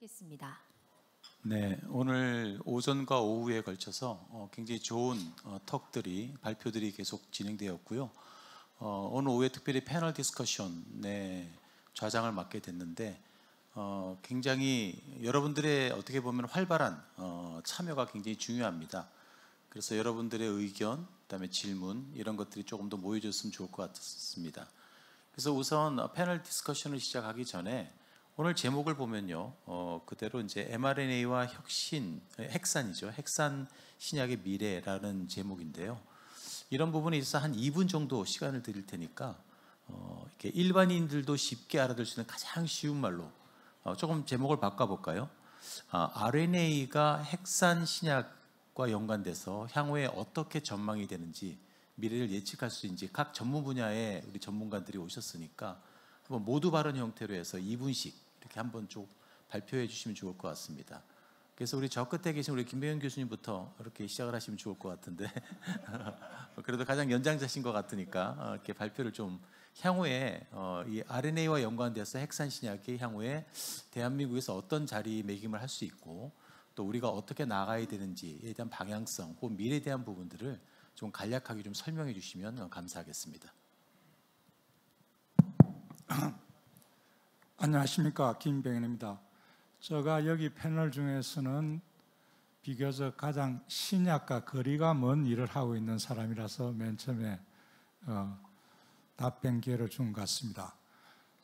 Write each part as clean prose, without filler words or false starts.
겠습니다. 네, 오늘 오전과 오후에 걸쳐서 굉장히 좋은 턱들이 발표들이 계속 진행되었고요. 오늘 오후에 특별히 패널 디스커션에 좌장을 맡게 됐는데 굉장히 여러분들의 어떻게 보면 활발한 참여가 굉장히 중요합니다. 그래서 여러분들의 의견, 그다음에 질문 이런 것들이 조금 더 모여졌으면 좋을 것 같습니다. 그래서 우선 패널 디스커션을 시작하기 전에 오늘 제목을 보면요, 그대로 이제 mRNA와 혁신, 핵산이죠. 핵산 신약의 미래라는 제목인데요. 이런 부분에 있어서 한 2분 정도 시간을 드릴 테니까 이렇게 일반인들도 쉽게 알아들 수 있는 가장 쉬운 말로 조금 제목을 바꿔볼까요? RNA가 핵산 신약과 연관돼서 향후에 어떻게 전망이 되는지 미래를 예측할 수 있는지 각 전문 분야의 우리 전문가들이 오셨으니까 모두 발언 형태로 해서 2분씩 이렇게 한번 쭉 발표해 주시면 좋을 것 같습니다. 그래서 우리 저 끝에 계신 우리 김병현 교수님부터 이렇게 시작을 하시면 좋을 것 같은데 그래도 가장 연장자신 것 같으니까 이렇게 발표를 좀 향후에 이 RNA와 연관돼서 핵산 신약이 향후에 대한민국에서 어떤 자리매김을 할 수 있고 또 우리가 어떻게 나가야 되는지에 대한 방향성 혹은 미래에 대한 부분들을 좀 간략하게 좀 설명해 주시면 감사하겠습니다. 안녕하십니까, 김병현입니다. 제가 여기 패널 중에서는 비교적 가장 신약과 거리가 먼 일을 하고 있는 사람이라서 맨 처음에 답변 기회를 준 것 같습니다.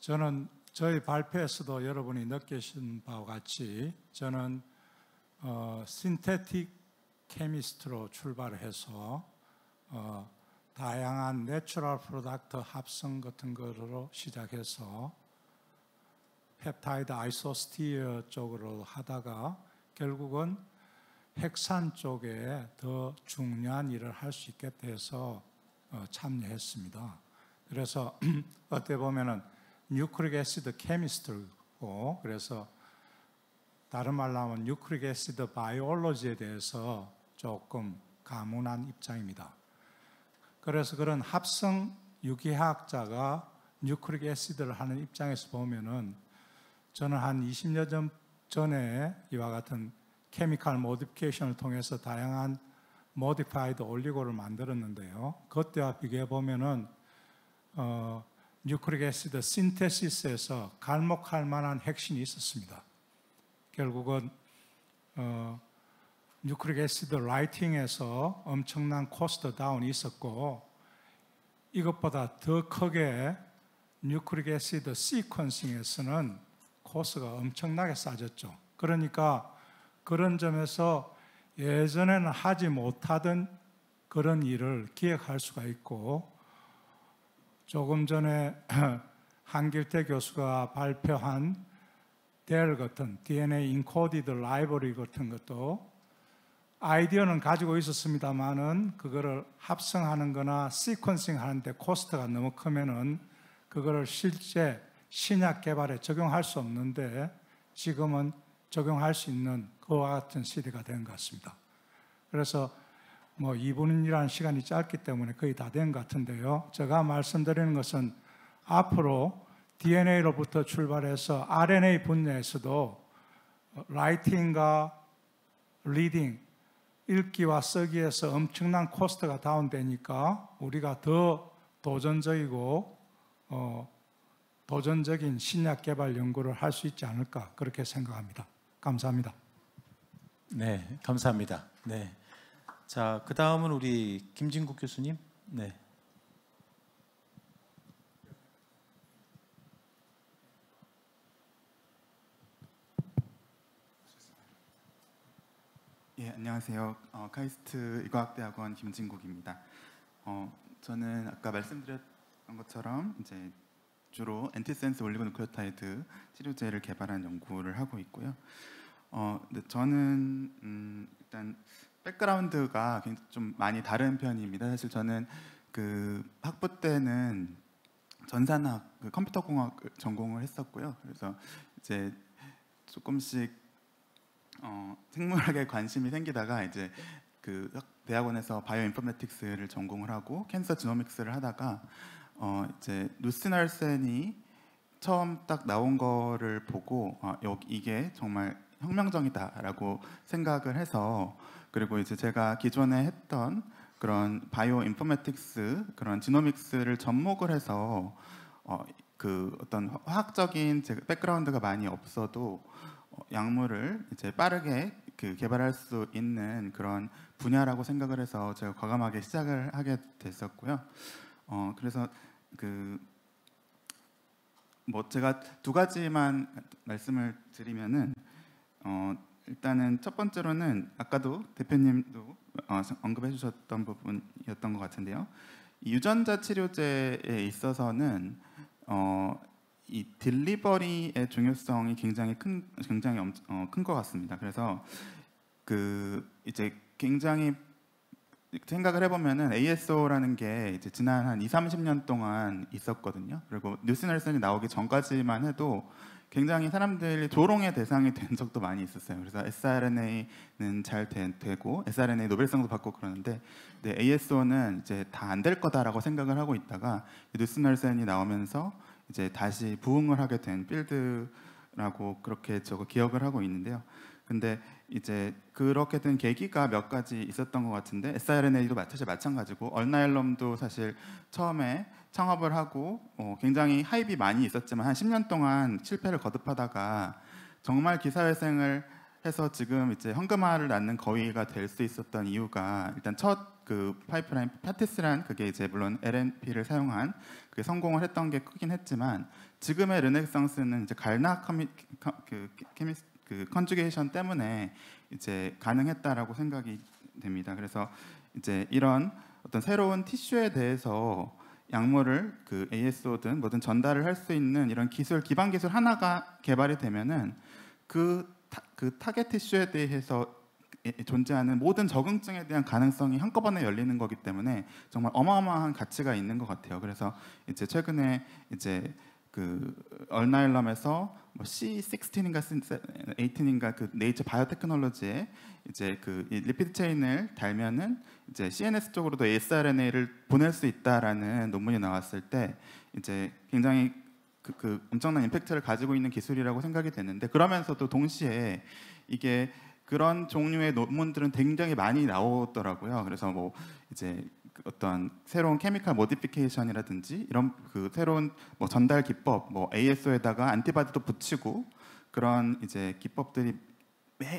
저는 저희 발표에서도 여러분이 느끼신 바와 같이 저는 신테틱 케미스트로 출발을 해서 다양한 내추럴 프로덕트 합성 같은 거로 시작해서 펩타이드 아이소스티어 쪽으로 하다가 결국은 핵산 쪽에 더 중요한 일을 할 수 있겠다 해서 참여했습니다. 그래서 어떻게 보면은 뉴크릭 애시드 케미스트고, 그래서 다른 말로 하면 뉴크릭 애시드 바이올로지에 대해서 조금 가문한 입장입니다. 그래서 그런 합성 유기화학자가 뉴크릭 애시드를 하는 입장에서 보면은 저는 한 20년 전에 이와 같은 케미컬 모디피케이션을 통해서 다양한 모디파이드 올리고를 만들었는데요. 그때와 비교해 보면은 뉴크릭 애시드 신테시스에서 갈목할 만한 핵심이 있었습니다. 결국은 뉴크릭 애시드 라이팅에서 엄청난 코스트 다운이 있었고, 이것보다 더 크게 뉴크릭 애시드 시퀀싱에서는 코스가 엄청나게 싸졌죠. 그러니까 그런 점에서 예전에는 하지 못하던 그런 일을 기획할 수가 있고, 조금 전에 한길태 교수가 발표한 델 같은 DNA 인코디드 라이브러리 같은 것도 아이디어는 가지고 있었습니다만은 그거를 합성하는 거나 시퀀싱 하는데 코스트가 너무 크면은 그거를 실제 신약 개발에 적용할 수 없는데 지금은 적용할 수 있는 그와 같은 시대가 된 것 같습니다. 그래서 2분이라는 시간이 짧기 때문에 거의 다 된 것 같은데요. 제가 말씀드리는 것은 앞으로 DNA로부터 출발해서 RNA 분야에서도 라이팅과 리딩, 읽기와 쓰기에서 엄청난 코스트가 다운되니까 우리가 더 도전적이고 도전적인 신약 개발 연구를 할 수 있지 않을까 그렇게 생각합니다. 감사합니다. 네, 감사합니다. 네, 자, 그 다음은 우리 김진국 교수님. 네. 예, 안녕하세요. 카이스트 의과학대학원 김진국입니다. 저는 아까 말씀드렸던 것처럼 이제 주로 엔티센스 올리고누클레오타이드 치료제를 개발한 연구를 하고 있고요. 근데 저는 일단 백그라운드가 좀 많이 다른 편입니다. 사실 저는 그 학부 때는 전산학, 컴퓨터공학 전공을 했었고요. 그래서 이제 조금씩 생물학에 관심이 생기다가 이제 그 대학원에서 바이오인포메틱스를 전공을 하고 캔서 지노믹스를 하다가 이제 누스날센이 처음 딱 나온 거를 보고 이게 정말 혁명적이다라고 생각을 해서, 그리고 이제 제가 기존에 했던 그런 바이오 인포메틱스, 그런 지노믹스를 접목을 해서 그 어떤 화학적인 제 백그라운드가 많이 없어도 약물을 이제 빠르게 그 개발할 수 있는 그런 분야라고 생각을 해서 제가 과감하게 시작을 하게 됐었고요. 그래서 그 뭐 제가 두 가지만 말씀을 드리면은 일단은 첫 번째로는 아까도 대표님도 언급해 주셨던 부분이었던 것 같은데요. 이 유전자 치료제에 있어서는 이 딜리버리의 중요성이 굉장히 큰 것 같습니다. 그래서 그 이제 굉장히 생각을 해보면은 ASO라는 게 이제 지난 한 30년 동안 있었거든요. 그리고 뉴스널슨이 나오기 전까지만 해도 굉장히 사람들이 조롱의 대상이 된 적도 많이 있었어요. 그래서 sRNA는 잘 되고 sRNA 노벨상도 받고 그러는데, ASO는 이제 다 안 될 거다라고 생각을 하고 있다가 뉴스널슨이 나오면서 이제 다시 부흥을 하게 된 필드라고 그렇게 저거 기억을 하고 있는데요. 근데 이제 그렇게 된 계기가 몇 가지 있었던 것 같은데, sRNA도 사실 마찬가지고, 얼나일럼도 사실 처음에 창업을 하고 굉장히 하입이 많이 있었지만 한 10년 동안 실패를 거듭하다가 정말 기사회생을 해서 지금 이제 현금화를 낳는 거위가 될 수 있었던 이유가, 일단 첫 그 파이프라인 파티스란, 그게 이제 물론 LNP를 사용한 그게 성공을 했던 게 크긴 했지만, 지금의 르네상스는 이제 갈나 그 컨주게이션 때문에 이제 가능했다라고 생각이 됩니다. 그래서 이제 이런 어떤 새로운 티슈에 대해서 약물을 그 ASO든 뭐든 전달을 할 수 있는 이런 기술, 기반 기술 하나가 개발이 되면은 그 타겟 티슈에 대해서 존재하는 모든 적응증에 대한 가능성이 한꺼번에 열리는 거기 때문에 정말 어마어마한 가치가 있는 것 같아요. 그래서 이제 최근에 이제 그 얼나일럼에서 뭐 C16인가 18인가 그 네이처 바이오테크놀로지에 이제 그 리피드 체인을 달면은 이제 CNS 쪽으로도 sRNA를 보낼 수 있다라는 논문이 나왔을 때 이제 굉장히 그 엄청난 임팩트를 가지고 있는 기술이라고 생각이 됐는데, 그러면서도 동시에 이게 그런 종류의 논문들은 굉장히 많이 나오더라고요. 그래서 뭐 이제 어떤 새로운 케미컬 모디피케이션이라든지 이런 그 새로운 뭐 전달 기법, 뭐 ASO에다가 안티바디도 붙이고 그런 이제 기법들이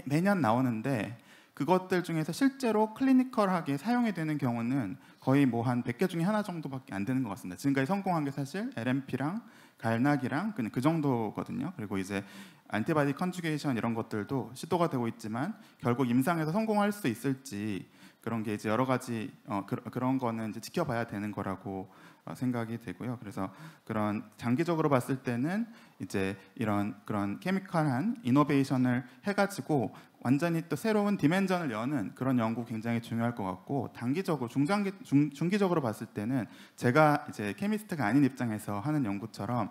매년 나오는데, 그것들 중에서 실제로 클리니컬하게 사용이 되는 경우는 거의 뭐 한 100개 중에 하나 정도밖에 안 되는 것 같습니다. 지금까지 성공한 게 사실 LNP랑 갈락이랑 그냥 그 정도거든요. 그리고 이제 안티바디 컨주게이션 이런 것들도 시도가 되고 있지만 결국 임상에서 성공할 수 있을지, 그런 게 이제 여러 가지 그런 거는 이제 지켜봐야 되는 거라고 생각이 되고요. 그래서 그런 장기적으로 봤을 때는 이제 이런 그런 케미컬한 이노베이션을 해가지고 완전히 또 새로운 디멘전을 여는 그런 연구 굉장히 중요할 것 같고, 단기적으로 중기적으로 봤을 때는 제가 이제 케미스트가 아닌 입장에서 하는 연구처럼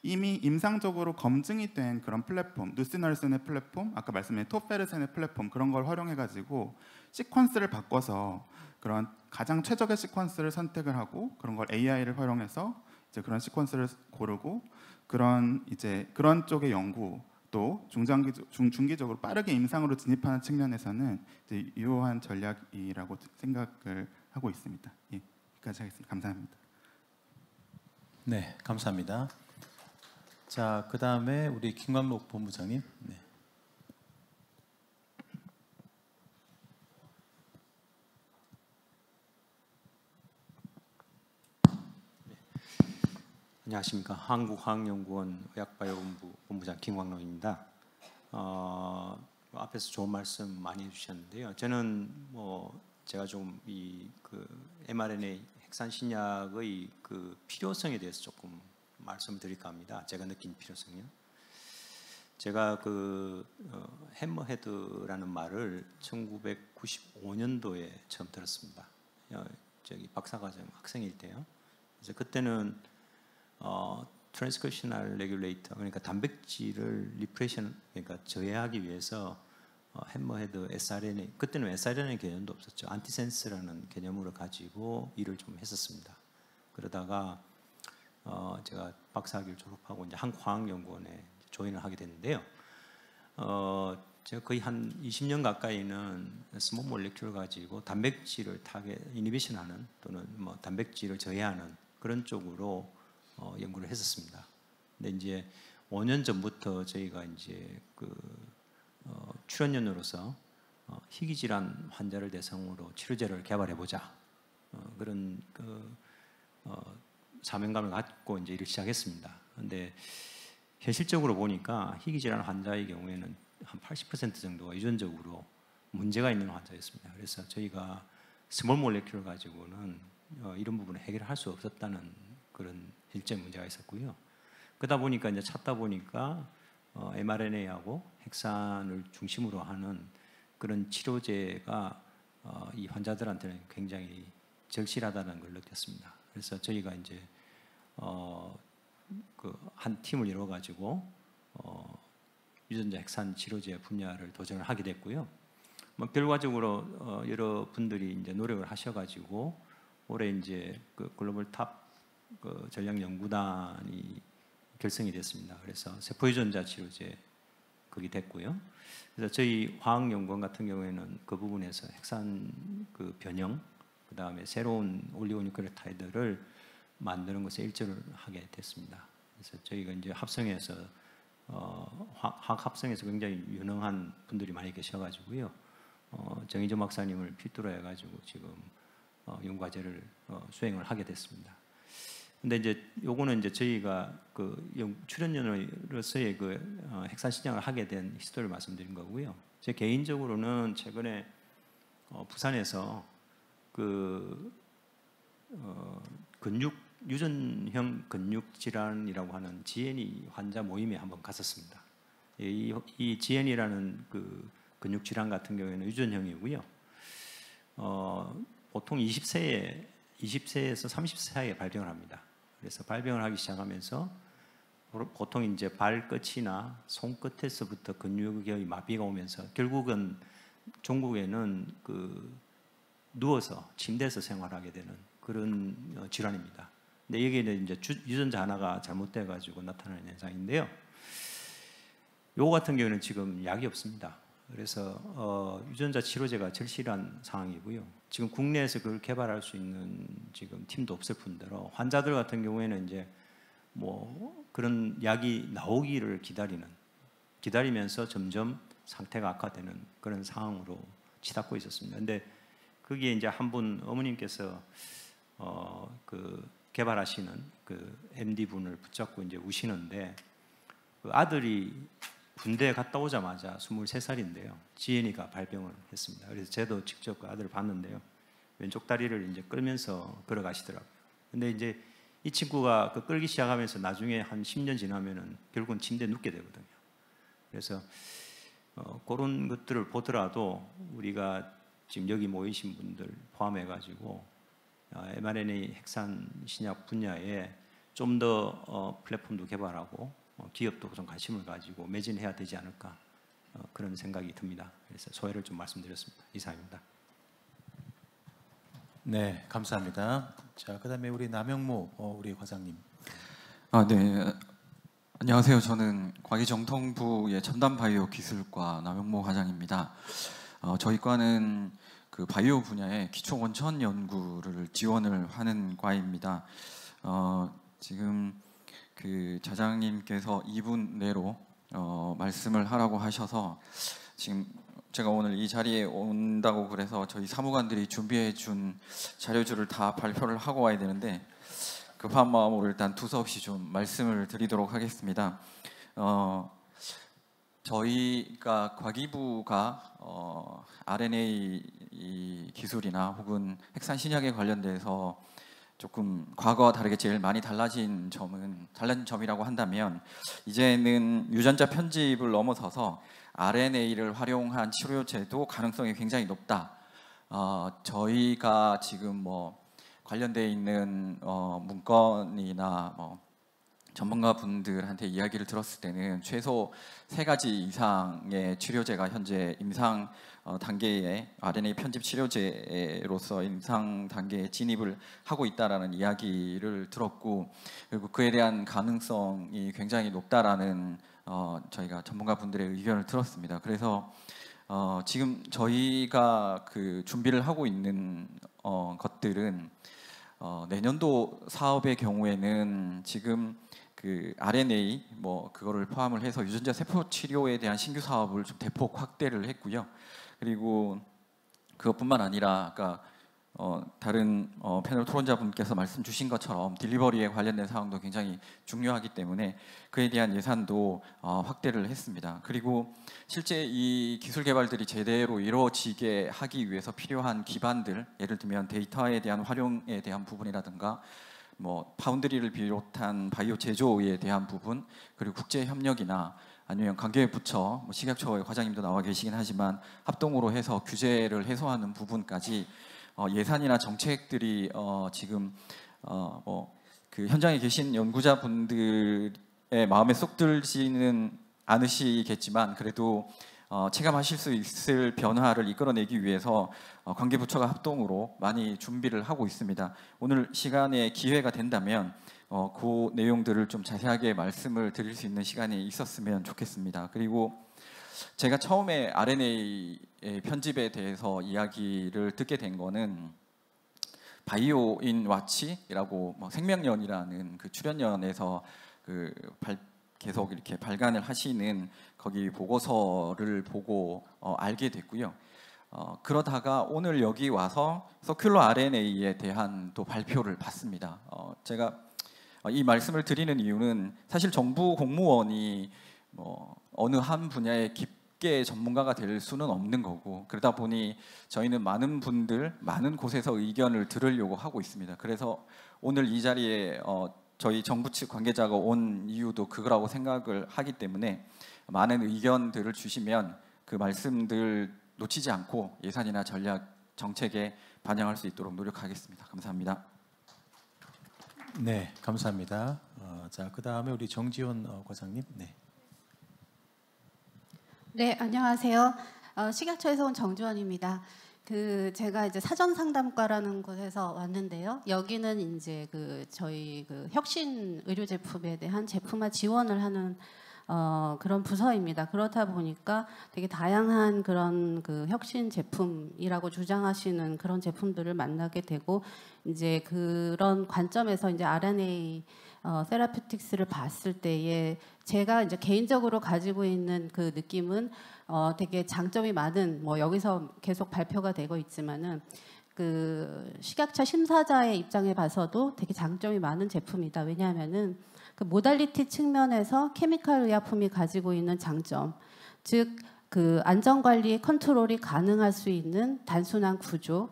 이미 임상적으로 검증이 된 그런 플랫폼, 누시널슨의 플랫폼, 아까 말씀드린 토페르센의 플랫폼, 그런 걸 활용해가지고 시퀀스를 바꿔서 그런 가장 최적의 시퀀스를 선택을 하고, 그런 걸 AI를 활용해서 이제 그런 시퀀스를 고르고, 그런 이제 그런 쪽의 연구도 중기적으로 빠르게 임상으로 진입하는 측면에서는 이제 유효한 전략이라고 생각을 하고 있습니다. 예, 여기까지 하겠습니다. 감사합니다. 네, 감사합니다. 자, 그 다음에 우리 김광록 본부장님. 네. 안녕하십니까. 한국화학연구원 의학바이오본부 본부장 김광록입니다. 앞에서 좋은 말씀 많이 해주셨는데요. 저는 제가 좀 이 그 mRNA 핵산 신약의 그 필요성에 대해서 조금 말씀을 드릴까 합니다. 제가 느낀 필요성이요. 제가 그 해머헤드라는 말을 1995년도에 처음 들었습니다. 저기 박사과정 학생일 때요. 그래서 그때는 트랜스크리프셔널 레귤레이터, 그러니까 단백질을 리프레션, 그러니까 저해하기 위해서 해머헤드 sRNA, 그때는 sRNA 개념도 없었죠. 안티센스라는 개념으로 가지고 일을 좀 했었습니다. 그러다가 제가 박사학위를 졸업하고 이제 한국화학연구원에 조인을 하게 됐는데요. 제가 거의 한 20년 가까이는 스몰 몰레큘을 가지고 단백질을 이니비션하는 또는 뭐 단백질을 저해하는 그런 쪽으로 연구를 했었습니다. 근데 이제 5년 전부터 저희가 이제 출연연으로서 희귀 질환 환자를 대상으로 치료제를 개발해 보자 그런 사명감을 갖고 이제 일을 시작했습니다. 근데 현실적으로 보니까 희귀 질환 환자의 경우에는 한 80% 정도가 유전적으로 문제가 있는 환자였습니다. 그래서 저희가 스몰 몰레큘을 가지고는 이런 부분을 해결할 수 없었다는 그런 실제 문제가 있었고요. 그러다 보니까 이제 찾다 보니까 mRNA하고 핵산을 중심으로 하는 그런 치료제가 이 환자들한테는 굉장히 절실하다는 걸 느꼈습니다. 그래서 저희가 이제 한 팀을 이뤄 가지고 유전자 핵산 치료제 분야를 도전을 하게 됐고요. 뭐 결과적으로 여러 분들이 이제 노력을 하셔가지고 올해 이제 글로벌 탑 전략 연구단이 결성이 됐습니다. 그래서 세포 유전자 치료제 그게 됐고요. 그래서 저희 화학연구원 같은 경우에는 그 부분에서 핵산 변형, 그 다음에 새로운 올리고뉴클레오타이드를 만드는 것에 일조를 하게 됐습니다. 그래서 저희가 이제 합성해서 화학 합성에서 굉장히 유능한 분들이 많이 계셔가지고요. 정희조 박사님을 필두로 해가지고 지금 연구과제를 수행을 하게 됐습니다. 근데 이제 요거는 이제 저희가 출연연으로서의 핵산 신약을 하게 된 히스토리를 말씀드린 거고요. 제 개인적으로는 최근에 부산에서 유전형 근육 질환이라고 하는 GNE 환자 모임에 한번 갔었습니다. 이 GNE라는 근육 질환 같은 경우에는 유전형이고요. 보통 20세에서 30세 사이에 발병을 합니다. 그래서 발병을 하기 시작하면서 보통 이제 발끝이나 손끝에서부터 근육의 마비가 오면서 결국은 종국에는 누워서 침대에서 생활하게 되는 그런 질환입니다. 근데 여기에는 이제 유전자 하나가 잘못돼 가지고 나타나는 현상인데요. 요거 같은 경우는 지금 약이 없습니다. 그래서 유전자 치료제가 절실한 상황이고요. 지금 국내에서 그걸 개발할 수 있는 지금 팀도 없을 뿐더러 환자들 같은 경우에는 이제 뭐 그런 약이 나오기를 기다리면서 점점 상태가 악화되는 그런 상황으로 치닫고 있었습니다. 근데 거기에 이제 한 분 어머님께서 개발하시는 MD 분을 붙잡고 이제 우시는데 아들이 군대에 갔다 오자마자 23살인데요. GNE가 발병을 했습니다. 그래서 저도 직접 아들을 봤는데요. 왼쪽 다리를 이제 끌면서 걸어가시더라고요. 근데 이제 이 친구가 끌기 시작하면서 나중에 한 10년 지나면은 결국은 침대에 눕게 되거든요. 그래서 그런 것들을 보더라도 우리가 지금 여기 모이신 분들 포함해가지고 mRNA 핵산 신약 분야에 좀 더 플랫폼도 개발하고 기업도 좀 관심을 가지고 매진해야 되지 않을까 그런 생각이 듭니다. 그래서 소회를 좀 말씀드렸습니다. 이상입니다. 네, 감사합니다. 자, 그다음에 우리 남영모 우리 과장님. 네. 안녕하세요. 저는 과기정통부의 첨단바이오 기술과 남영모 과장입니다. 저희 과는 바이오 분야의 기초 원천 연구를 지원을 하는 과입니다. 지금 자장님께서 2분 내로 말씀을 하라고 하셔서 지금 제가 오늘 이 자리에 온다고 그래서 저희 사무관들이 준비해 준 자료들을 다 발표를 하고 와야 되는데 급한 마음으로 일단 두서없이 좀 말씀을 드리도록 하겠습니다. 저희가 과기부가 RNA 기술이나 혹은 핵산 신약에 관련돼서 조금 과거와 다르게 제일 많이 달라진 점이라고 한다면 이제는 유전자 편집을 넘어서서 RNA를 활용한 치료제도 가능성이 굉장히 높다. 저희가 지금 관련돼 있는 문건이나 전문가분들한테 이야기를 들었을 때는 최소 3가지 이상의 치료제가 현재 임상 단계의 RNA 편집 치료제로서 임상 단계에 진입을 하고 있다라는 이야기를 들었고, 그리고 그에 대한 가능성이 굉장히 높다라는 저희가 전문가분들의 의견을 들었습니다. 그래서 지금 저희가 그 준비를 하고 있는 것들은 내년도 사업의 경우에는 지금 그 RNA 그거를 포함을 해서 유전자 세포 치료에 대한 신규 사업을 좀 대폭 확대를 했고요. 그리고 그것뿐만 아니라 아까 다른 패널 토론자분께서 말씀 주신 것처럼 딜리버리에 관련된 사항도 굉장히 중요하기 때문에 그에 대한 예산도 확대를 했습니다. 그리고 실제 이 기술 개발들이 제대로 이루어지게 하기 위해서 필요한 기반들, 예를 들면 데이터에 대한 활용에 대한 부분이라든가 파운드리를 비롯한 바이오 제조에 대한 부분, 그리고 국제 협력이나 아니면 관계부처, 식약처의 과장님도 나와 계시긴 하지만 합동으로 해서 규제를 해소하는 부분까지 예산이나 정책들이 지금 그 현장에 계신 연구자분들의 마음에 쏙 들지는 않으시겠지만 그래도 체감하실 수 있을 변화를 이끌어내기 위해서 관계부처가 합동으로 많이 준비를 하고 있습니다. 오늘 시간에 기회가 된다면 그 내용들을 좀 자세하게 말씀을 드릴 수 있는 시간이 있었으면 좋겠습니다. 그리고 제가 처음에 RNA 편집에 대해서 이야기를 듣게 된 거는 바이오인 와치라고 생명연이라는 그 출연연에서 계속 이렇게 발간을 하시는 거기 보고서를 보고 알게 됐고요. 그러다가 오늘 여기 와서 서큘러 RNA에 대한 또 발표를 봤습니다. 제가 이 말씀을 드리는 이유는 사실 정부 공무원이 어느 한 분야에 깊게 전문가가 될 수는 없는 거고, 그러다 보니 저희는 많은 분들, 많은 곳에서 의견을 들으려고 하고 있습니다. 그래서 오늘 이 자리에 저희 정부 측 관계자가 온 이유도 그거라고 생각을 하기 때문에 많은 의견들을 주시면 그 말씀들 놓치지 않고 예산이나 전략 정책에 반영할 수 있도록 노력하겠습니다. 감사합니다. 네, 감사합니다. 자, 그 다음에 우리 정지원 과장님. 네. 네, 안녕하세요. 식약처에서 온 정지원입니다. 제가 이제 사전 상담과라는 곳에서 왔는데요. 여기는 이제 저희 혁신 의료 제품에 대한 제품화 지원을 하는 그런 부서입니다. 그렇다 보니까 되게 다양한 그런 혁신 제품이라고 주장하시는 그런 제품들을 만나게 되고, 이제 그런 관점에서 이제 RNA 세라피틱스를 봤을 때에 제가 이제 개인적으로 가지고 있는 그 느낌은 되게 장점이 많은, 여기서 계속 발표가 되고 있지만은 식약처 심사자의 입장에 봐서도 되게 장점이 많은 제품이다. 왜냐하면은 그 모달리티 측면에서 케미칼 의약품이 가지고 있는 장점, 즉 안전관리 컨트롤이 가능할 수 있는 단순한 구조,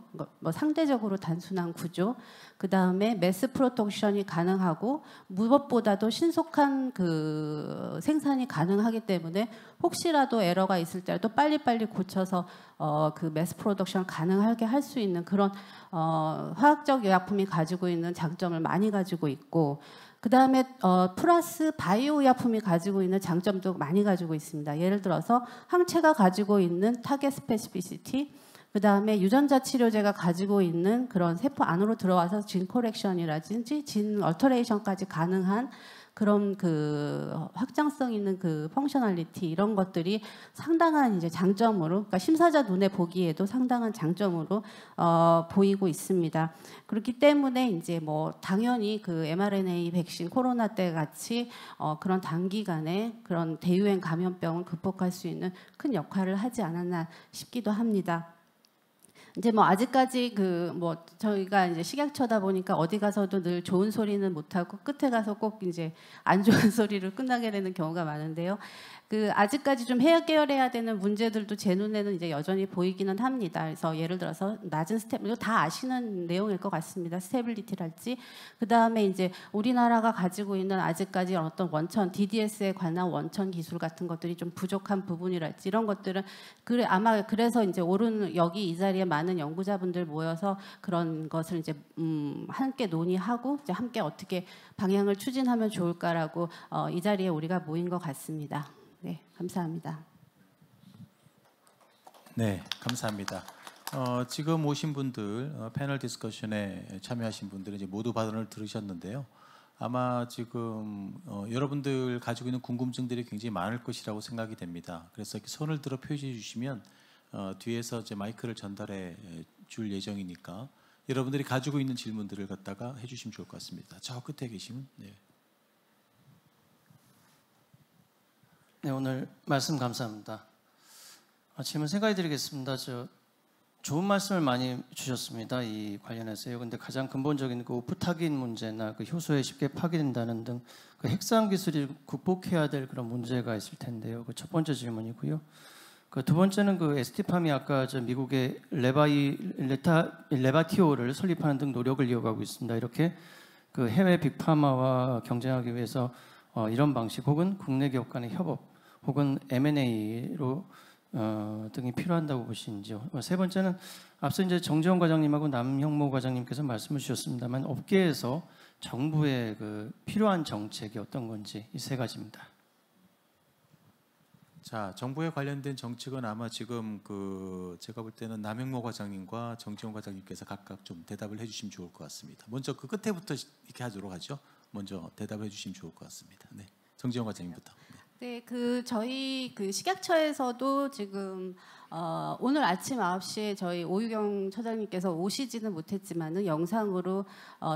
상대적으로 단순한 구조, 그 다음에 매스 프로덕션이 가능하고 무엇보다도 신속한 생산이 가능하기 때문에 혹시라도 에러가 있을 때라도 빨리빨리 고쳐서 매스 프로덕션 가능하게 할 수 있는 그런 화학적 의약품이 가지고 있는 장점을 많이 가지고 있고, 그 다음에 플러스 바이오 의약품이 가지고 있는 장점도 많이 가지고 있습니다. 예를 들어서 항체가 가지고 있는 타겟 스페시피시티, 그 다음에 유전자 치료제가 가지고 있는 그런 세포 안으로 들어와서 진 코렉션이라든지 진 얼터레이션까지 가능한 그런 확장성 있는 펑셔널리티, 이런 것들이 상당한 이제 장점으로, 그러니까 심사자 눈에 보기에도 상당한 장점으로 보이고 있습니다. 그렇기 때문에 이제 당연히 mRNA 백신 코로나 때 같이 그런 단기간에 그런 대유행 감염병을 극복할 수 있는 큰 역할을 하지 않았나 싶기도 합니다. 이제 아직까지 저희가 이제 식약처다 보니까 어디 가서도 늘 좋은 소리는 못 하고 끝에 가서 꼭 이제 안 좋은 소리를 끝나게 되는 경우가 많은데요. 아직까지 좀 해결해야 되는 문제들도 제 눈에는 이제 여전히 보이기는 합니다. 그래서 예를 들어서 낮은 이거 다 아시는 내용일 것 같습니다. 스테빌리티랄지, 그 다음에 이제 우리나라가 가지고 있는 아직까지 어떤 원천 DDS에 관한 원천 기술 같은 것들이 좀 부족한 부분이랄지, 이런 것들은 아마 그래서 이제 여기 이 자리에 많은 많은 연구자분들 모여서 그런 것을 이제 함께 논의하고 이제 함께 어떻게 방향을 추진하면 좋을까라고 이 자리에 우리가 모인 것 같습니다. 네, 감사합니다. 네, 감사합니다. 지금 오신 분들 패널 디스커션에 참여하신 분들은 이제 모두 발언을 들으셨는데요. 아마 지금 여러분들 가지고 있는 궁금증들이 굉장히 많을 것이라고 생각이 됩니다. 그래서 이렇게 손을 들어 표시해 주시면 뒤에서 이제 마이크를 전달해 줄 예정이니까 여러분들이 가지고 있는 질문들을 갖다가 해주시면 좋을 것 같습니다. 저 끝에 계시면. 네. 네, 오늘 말씀 감사합니다. 질문 세 가지 드리겠습니다. 좋은 말씀을 많이 주셨습니다. 이 관련해서요. 근데 가장 근본적인 그 오프타긴 문제나 그 효소에 쉽게 파괴된다는 등 그 핵상 기술이 극복해야 될 그런 문제가 있을 텐데요. 그 첫 번째 질문이고요. 그 두 번째는 그 ST팜이 아까 미국의 레바티오를 설립하는 등 노력을 이어가고 있습니다. 이렇게 그 해외 빅파마와 경쟁하기 위해서 이런 방식 혹은 국내 기업 간의 협업 혹은 M&A로 등이 필요한다고 보시는지요. 세 번째는 앞서 이제 정재원 과장님하고 남형모 과장님께서 말씀을 주셨습니다만 업계에서 정부의 그 필요한 정책이 어떤 건지 이 세 가지입니다. 자, 정부에 관련된 정책은 아마 지금 제가 볼 때는 남형모 과장님과 정재원 과장님께서 각각 좀 대답을 해주시면 좋을 것 같습니다. 먼저 그 끝에부터 이렇게 하도록 하죠. 먼저 대답해 주시면 좋을 것 같습니다. 네, 정재원 과장님부터. 네, 저희 식약처에서도 지금 오늘 아침 9시에 저희 오유경 처장님께서 오시지는 못했지만은 영상으로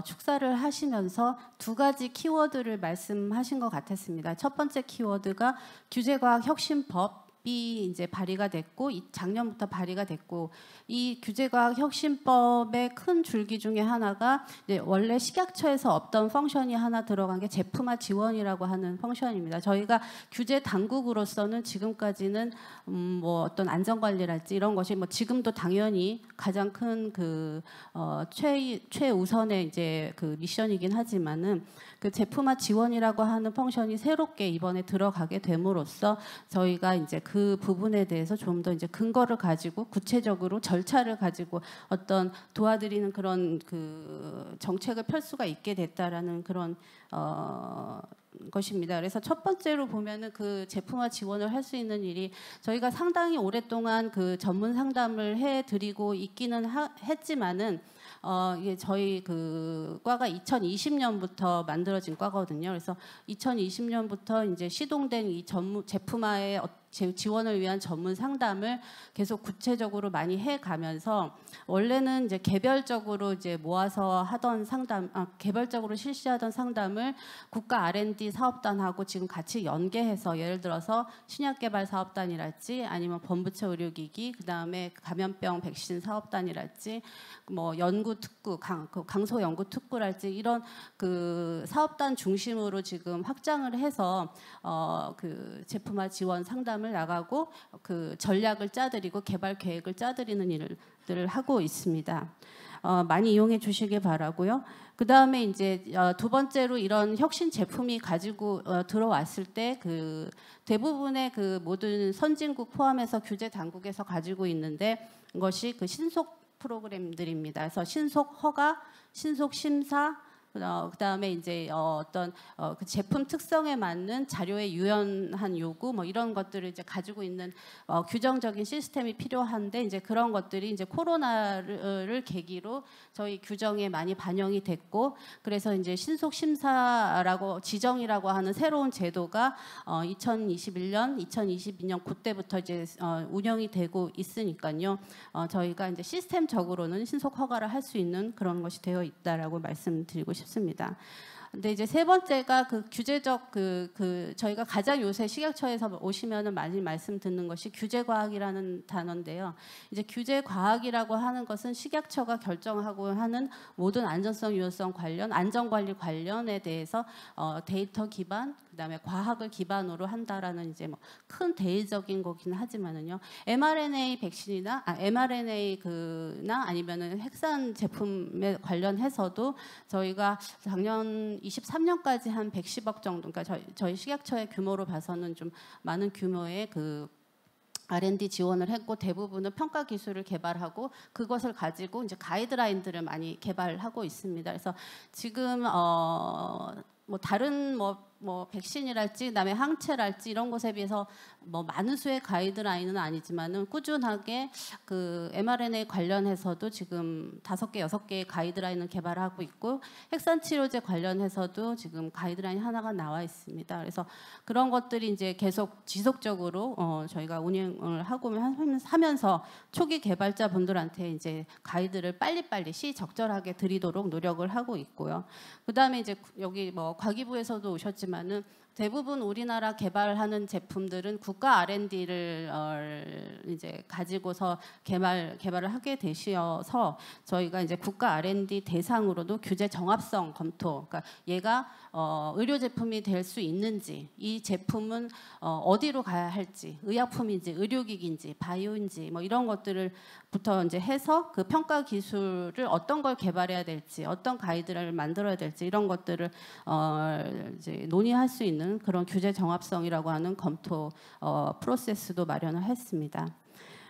축사를 하시면서 두 가지 키워드를 말씀하신 것 같았습니다. 첫 번째 키워드가 규제과학혁신법. 이 이제 발의가 됐고 작년부터 발의가 됐고 이 규제과학혁신법의 큰 줄기 중에 하나가 이제 원래 식약처에서 없던 펑션이 하나 들어간 게 제품화 지원이라고 하는 펑션입니다. 저희가 규제 당국으로서는 지금까지는 뭐 어떤 안전관리랄지 이런 것이 뭐 지금도 당연히 가장 큰 최우선의 이제 미션이긴 하지만은 그 제품화 지원이라고 하는 펑션이 새롭게 이번에 들어가게 됨으로써 저희가 이제 그 부분에 대해서 좀 더 이제 근거를 가지고 구체적으로 절차를 가지고 어떤 도와드리는 그런 정책을 펼 수가 있게 됐다라는 그런 것입니다. 그래서 첫 번째로 보면은 그 제품화 지원을 할 수 있는 일이 저희가 상당히 오랫동안 전문 상담을 해드리고 있기는 했지만은 이게 저희 과가 2020년부터 만들어진 과거든요. 그래서 2020년부터 이제 시동된 이 제품화의 지원을 위한 전문 상담을 계속 구체적으로 많이 해가면서 원래는 이제 개별적으로 이제 모아서 하던 개별적으로 실시하던 상담을 국가 R&D 사업단하고 지금 같이 연계해서 예를 들어서 신약개발사업단이랄지 아니면 범부처 의료기기 그다음에 감염병 백신 사업단이랄지 뭐 연구특구 강소연구특구랄지 이런 사업단 중심으로 지금 확장을 해서 제품화 지원 상담을 나가고 전략을 짜드리고 개발 계획을 짜드리는 일들을 하고 있습니다. 많이 이용해 주시길 바라고요. 그 다음에 이제 두 번째로 이런 혁신 제품이 가지고 들어왔을 때 대부분의 모든 선진국 포함해서 규제 당국에서 가지고 있는데 것이 신속 프로그램들입니다. 그래서 신속 허가, 신속 심사, 그다음에 이제 어떤 그 제품 특성에 맞는 자료의 유연한 요구 뭐 이런 것들을 이제 가지고 있는 규정적인 시스템이 필요한데 이제 그런 것들이 이제 코로나를 계기로 저희 규정에 많이 반영이 됐고 그래서 이제 신속 심사라고 지정이라고 하는 새로운 제도가 2021년, 2022년 그때부터 이제 운영이 되고 있으니까요. 저희가 이제 시스템적으로는 신속 허가를 할 수 있는 그런 것이 되어 있다라고 말씀드리고 싶습니다. 근데 이제 세 번째가 규제적 저희가 가장 요새 식약처에서 오시면은 많이 말씀 듣는 것이 규제과학이라는 단어인데요. 이제 규제과학이라고 하는 것은 식약처가 결정하고 하는 모든 안전성, 유효성 관련, 안전관리 관련에 대해서 데이터 기반, 그다음에 과학을 기반으로 한다라는 이제 뭐 큰 대의적인 거긴 하지만은요. mRNA 백신이나 mRNA나 아니면은 핵산 제품에 관련해서도 저희가 작년 23년까지 한 110억 정도, 그러니까 저희 식약처의 규모로 봐서는 좀 많은 규모의 R&D 지원을 했고 대부분은 평가 기술을 개발하고 그것을 가지고 이제 가이드라인들을 많이 개발하고 있습니다. 그래서 지금 뭐 다른 뭐 백신이랄지 그다음에 항체랄지 이런 것에 비해서 뭐 많은 수의 가이드라인은 아니지만은 꾸준하게 그 mRNA 관련해서도 지금 5개, 6개의 가이드라인을 개발하고 있고 핵산 치료제 관련해서도 지금 가이드라인 하나가 나와 있습니다. 그래서 그런 것들이 이제 계속 지속적으로 저희가 운영을 하고 하면서 초기 개발자분들한테 이제 가이드를 빨리빨리 시적절하게 드리도록 노력을 하고 있고요. 그다음에 이제 여기 뭐 과기부에서도 오셨지만은 대부분 우리나라 개발하는 제품들은 국가 R&D를 이제 가지고서 개발을 하게 되셔서 저희가 이제 국가 R&D 대상으로도 규제 정합성 검토, 그러니까 얘가 의료 제품이 될 수 있는지, 이 제품은 어디로 가야 할지, 의약품인지, 의료기기인지, 바이오인지 뭐 이런 것들을부터 이제 해서 그 평가 기술을 어떤 걸 개발해야 될지, 어떤 가이드를 만들어야 될지 이런 것들을 이제 논의할 수 있는 그런 규제 정합성이라고 하는 검토 프로세스도 마련을 했습니다.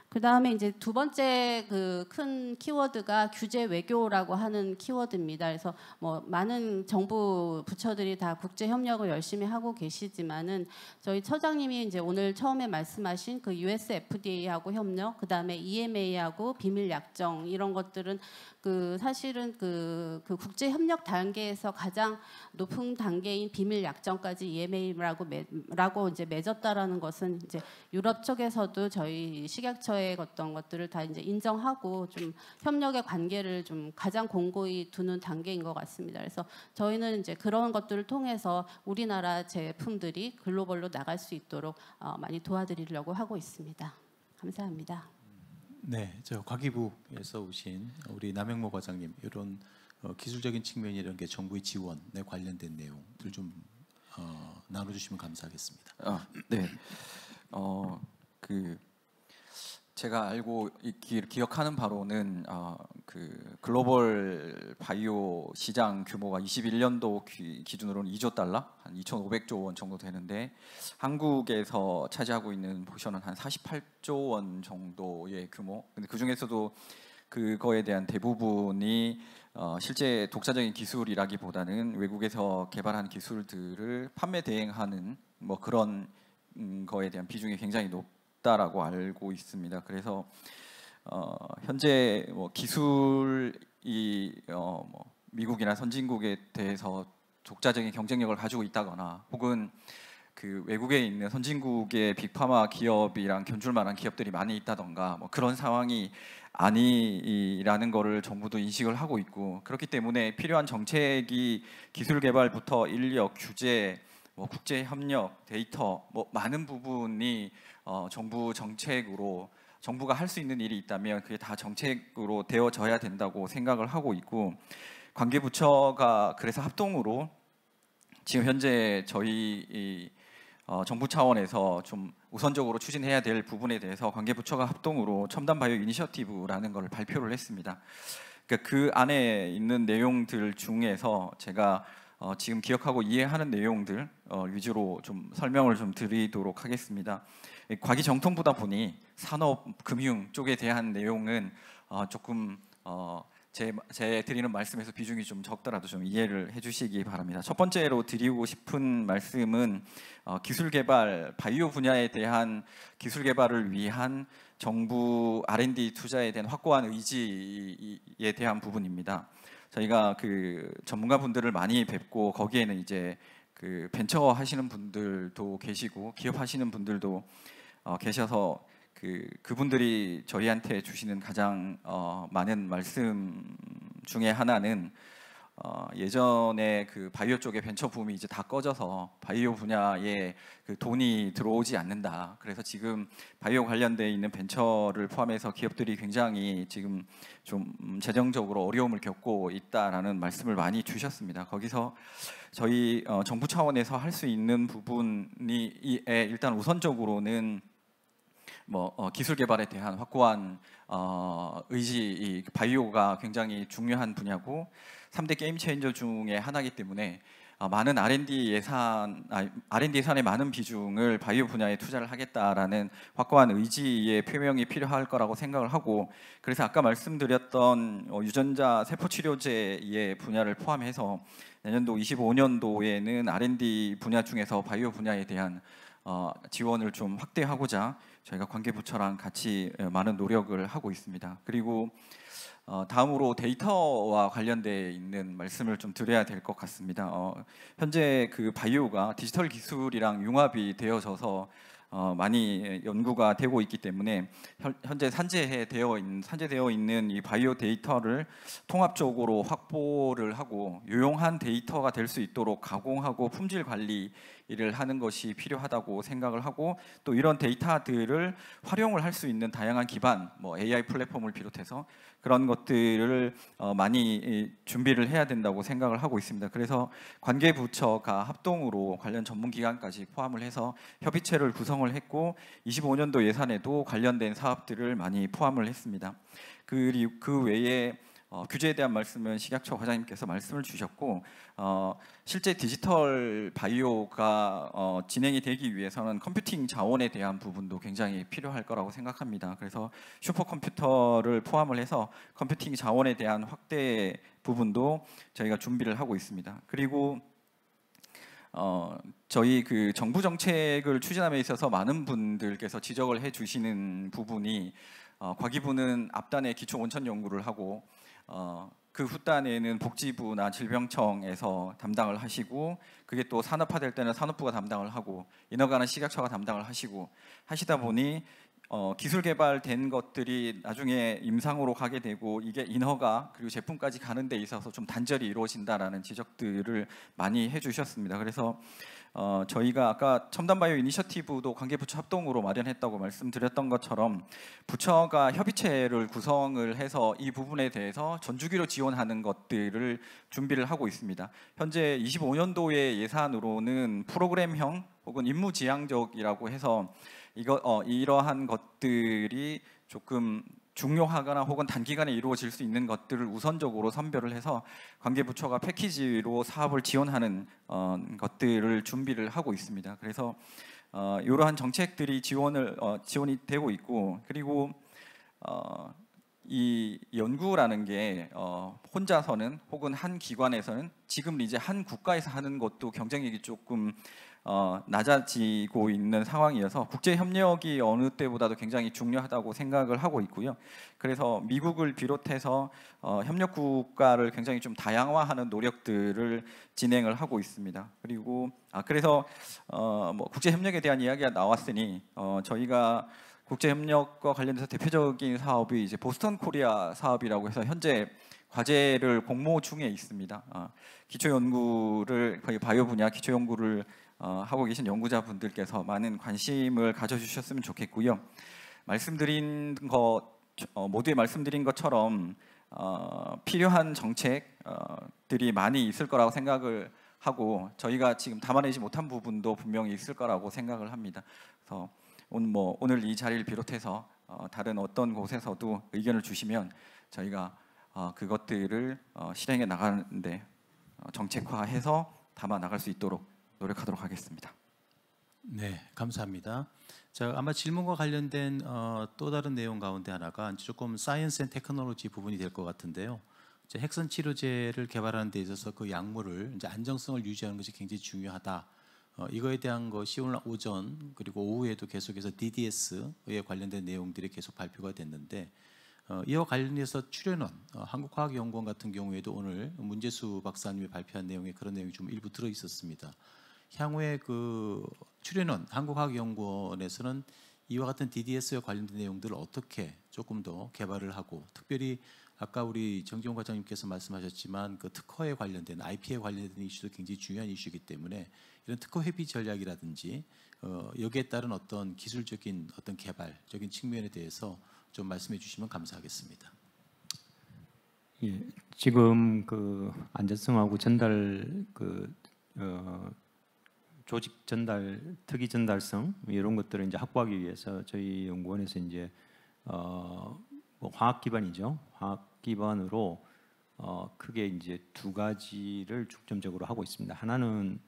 그 다음에 이제 두 번째 그 큰 키워드가 규제 외교라고 하는 키워드입니다. 그래서 뭐 많은 정부 부처들이 다 국제 협력을 열심히 하고 계시지만은 저희 처장님이 이제 오늘 처음에 말씀하신 그 US FDA하고 협력, 그 다음에 EMA하고 비밀 약정 이런 것들은 그 사실은 그 국제 협력 단계에서 가장 높은 단계인 비밀 약정까지 EMA라고 이제 맺었다라는 것은 이제 유럽 쪽에서도 저희 식약처의 어떤 것들을 다 이제 인정하고 좀 협력의 관계를 좀 가장 공고히 두는 단계인 것 같습니다. 그래서 저희는 이제 그런 것들을 통해서 우리나라 제품들이 글로벌로 나갈 수 있도록 많이 도와드리려고 하고 있습니다. 감사합니다. 네, 저 과기부에서 오신 우리 남영모 과장님 이런 기술적인 측면 이런 게 정부의 지원에 관련된 내용들 좀 나눠주시면 감사하겠습니다. 네, 그 제가 알고 기억하는 바로는 그 글로벌 바이오 시장 규모가 21년도 기준으로는 2조 달러, 한 2,500조 원 정도 되는데 한국에서 차지하고 있는 포션은 한 48조 원 정도의 규모. 근데 그 중에서도 그거에 대한 대부분이 실제 독자적인 기술이라기보다는 외국에서 개발한 기술들을 판매 대행하는 뭐 그런 거에 대한 비중이 굉장히 높다라고 알고 있습니다. 그래서 현재 뭐 기술이 뭐 미국이나 선진국에 대해서 독자적인 경쟁력을 가지고 있다거나 혹은 그 외국에 있는 선진국의 빅파마 기업이랑 견줄 만한 기업들이 많이 있다던가 뭐 그런 상황이 아니라는 거를 정부도 인식을 하고 있고, 그렇기 때문에 필요한 정책이 기술 개발부터 인력, 규제, 뭐 국제 협력, 데이터 뭐 많은 부분이 정부 정책으로 정부가 할 수 있는 일이 있다면 그게 다 정책으로 되어져야 된다고 생각을 하고 있고, 관계부처가 그래서 합동으로 지금 현재 저희 정부 차원에서 좀 우선적으로 추진해야 될 부분에 대해서 관계부처가 합동으로 첨단 바이오 이니셔티브라는 걸 발표를 했습니다. 그러니까 그 안에 있는 내용들 중에서 제가 지금 기억하고 이해하는 내용들 위주로 좀 설명을 좀 드리도록 하겠습니다. 과기정통부다 보니 산업, 금융 쪽에 대한 내용은 조금 제 드리는 말씀에서 비중이 좀 적더라도 좀 이해를 해주시기 바랍니다. 첫 번째로 드리고 싶은 말씀은 기술 개발, 바이오 분야에 대한 기술 개발을 위한 정부 R&D 투자에 대한 확고한 의지에 대한 부분입니다. 저희가 그 전문가분들을 많이 뵙고 거기에는 이제 그 벤처 하시는 분들도 계시고 기업 하시는 분들도 계셔서 그분들이 저희한테 주시는 가장 많은 말씀 중에 하나는 예전에 그 바이오 쪽의 벤처 붐이 이제 다 꺼져서 바이오 분야에 그 돈이 들어오지 않는다. 그래서 지금 바이오 관련돼 있는 벤처를 포함해서 기업들이 굉장히 지금 좀 재정적으로 어려움을 겪고 있다라는 말씀을 많이 주셨습니다. 거기서 저희 정부 차원에서 할 수 있는 부분이 일단 우선적으로는 뭐 기술 개발에 대한 확고한 의지, 바이오가 굉장히 중요한 분야고 3대 게임 체인저 중에 하나이기 때문에 많은 R&D 예산의 많은 비중을 바이오 분야에 투자를 하겠다라는 확고한 의지의 표명이 필요할 거라고 생각을 하고, 그래서 아까 말씀드렸던 유전자 세포 치료제의 분야를 포함해서 내년도 25년도에는 R&D 분야 중에서 바이오 분야에 대한 지원을 좀 확대하고자 저희가 관계부처랑 같이 많은 노력을 하고 있습니다. 그리고 다음으로 데이터와 관련돼 있는 말씀을 좀 드려야 될 것 같습니다. 현재 그 바이오가 디지털 기술이랑 융합이 되어져서 많이 연구가 되고 있기 때문에 현재 산재되어 있는 이 바이오 데이터를 통합적으로 확보를 하고 유용한 데이터가 될 수 있도록 가공하고 품질 관리를 하는 것이 필요하다고 생각을 하고, 또 이런 데이터들을 활용을 할 수 있는 다양한 기반, AI 플랫폼을 비롯해서 그런 것들을 많이 준비를 해야 된다고 생각을 하고 있습니다. 그래서 관계부처가 합동으로 관련 전문기관까지 포함을 해서 협의체를 구성을 했고 25년도 예산에도 관련된 사업들을 많이 포함을 했습니다. 그리고 그 외에 규제에 대한 말씀은 식약처 과장님께서 말씀을 주셨고, 실제 디지털 바이오가 진행이 되기 위해서는 컴퓨팅 자원에 대한 부분도 굉장히 필요할 거라고 생각합니다. 그래서 슈퍼컴퓨터를 포함을 해서 컴퓨팅 자원에 대한 확대 부분도 저희가 준비를 하고 있습니다. 그리고 저희 그 정부 정책을 추진함에 있어서 많은 분들께서 지적을 해주시는 부분이, 과기부는 앞단에 기초 원천 연구를 하고 그 후단에는 복지부나 질병청에서 담당을 하시고, 그게 또 산업화될 때는 산업부가 담당을 하고 인허가는 식약처가 담당을 하시다 보니 기술 개발된 것들이 나중에 임상으로 가게 되고 이게 인허가 그리고 제품까지 가는 데 있어서 좀 단절이 이루어진다라는 지적들을 많이 해주셨습니다. 그래서 저희가 아까 첨단바이오 이니셔티브도 관계부처 합동으로 마련했다고 말씀드렸던 것처럼 부처가 협의체를 구성을 해서 이 부분에 대해서 전주기로 지원하는 것들을 준비를 하고 있습니다. 현재 25년도의 예산으로는 프로그램형 혹은 임무지향적이라고 해서 이러한 것들이 조금 중요하거나 혹은 단기간에 이루어질 수 있는 것들을 우선적으로 선별을 해서 관계부처가 패키지로 사업을 지원하는 것들을 준비를 하고 있습니다. 그래서 이러한 정책들이 지원이 되고 있고, 그리고 이 연구라는 게 혼자서는 혹은 한 기관에서는 지금 이제 한 국가에서 하는 것도 경쟁력이 조금 낮아지고 있는 상황이어서 국제 협력이 어느 때보다도 굉장히 중요하다고 생각을 하고 있고요. 그래서 미국을 비롯해서 협력 국가를 굉장히 좀 다양화하는 노력들을 진행을 하고 있습니다. 그리고 그래서 국제 협력에 대한 이야기가 나왔으니 저희가 국제 협력과 관련해서 대표적인 사업이 이제 보스턴 코리아 사업이라고 해서 현재 과제를 공모 중에 있습니다. 기초 연구를 거의 바이오 분야 기초 연구를 하고 계신 연구자분들께서 많은 관심을 가져주셨으면 좋겠고요. 모두에 말씀드린 것처럼 필요한 정책들이 많이 있을 거라고 생각을 하고 저희가 지금 담아내지 못한 부분도 분명히 있을 거라고 생각을 합니다. 그래서 오늘 이 자리를 비롯해서 다른 어떤 곳에서도 의견을 주시면 저희가 그것들을 실행해 나가는데 정책화해서 담아 나갈 수 있도록 노력하도록 하겠습니다. 네, 감사합니다. 자, 아마 질문과 관련된 또 다른 내용 가운데 하나가 조금 사이언스 앤 테크놀로지 부분이 될 것 같은데요. 이제 핵선 치료제를 개발하는 데 있어서 그 약물을 이제 안정성을 유지하는 것이 굉장히 중요하다. 이거에 대한 것이 오늘 오전 그리고 오후에도 계속해서 DDS에 관련된 내용들이 계속 발표가 됐는데, 이와 관련해서 출연원 한국화학연구원 같은 경우에도 오늘 문재수 박사님이 발표한 내용에 그런 내용이 좀 일부 들어 있었습니다. 향후에 그 출연원 한국화학연구원에서는 이와 같은 DDS와 관련된 내용들을 어떻게 조금 더 개발을 하고, 특별히 아까 우리 정지용 과장님께서 말씀하셨지만 그 특허에 관련된 IP에 관련된 이슈도 굉장히 중요한 이슈이기 때문에 이런 특허 회피 전략이라든지 여기에 따른 어떤 기술적인 어떤 개발적인 측면에 대해서 좀 말씀해 주시면 감사하겠습니다. 예, 지금 그 안전성하고 전달 조직 전달, 특이 전달성 이런 것들을 이제 확보하기 위해서 저희 연구원에서 이제 화학 기반이죠. 화학 기반으로 크게 이제 두 가지를 중점적으로 하고 있습니다. 하나는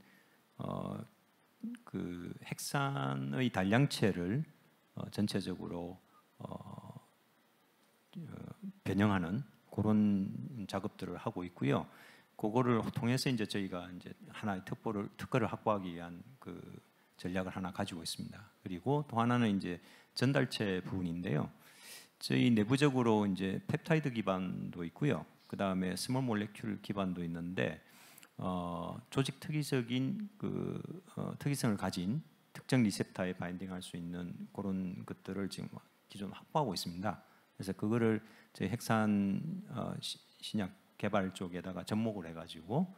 그 핵산의 단량체를 전체적으로 변형하는 그런 작업들을 하고 있고요. 그거를 통해서 이제 저희가 이제 하나의 특허를 확보하기 위한 그 전략을 하나 가지고 있습니다. 그리고 또 하나는 이제 전달체 부분인데요. 저희 내부적으로 이제 펩타이드 기반도 있고요. 그 다음에 스몰 몰레큘 기반도 있는데 조직 특이적인 특이성을 가진 특정 리셉터에 바인딩할 수 있는 그런 것들을 지금 기존 확보하고 있습니다. 그래서 그거를 저희 핵산 신약 개발 쪽에다가 접목을 해가지고